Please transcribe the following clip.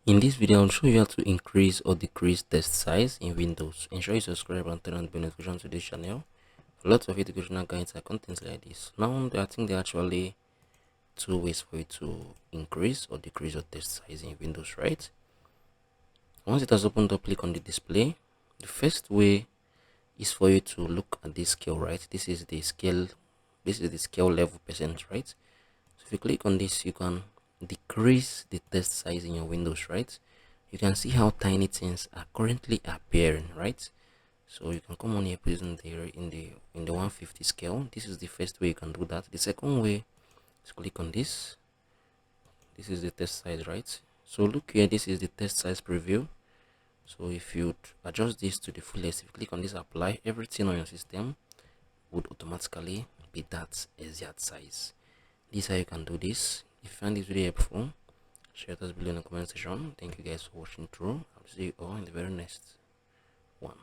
In this video, I'll show you how to increase or decrease text size in Windows. Ensure you subscribe and turn on the notification to this channel. Lots of educational guides and contents like this. Now, I think there are actually two ways for you to increase or decrease your text size in Windows, right? Once it has opened up, click on the display. The first way is for you to look at this scale, right? This is the scale. This is the scale level percent, right? So if you click on this, you can decrease the text size in your Windows, right? You can see how tiny things are currently appearing, right? So you can come on here, put it in the 150 scale. This is the first way you can do that. The second way is click on this. This is the text size, right? So look here, this is the text size preview. So if you adjust this to the fullest, if you click on this apply, everything on your system would automatically be that exact size. This is how you can do this. If you find this video helpful, share us below in the comment section. Thank you guys for watching through. I'll see you all in the very next one.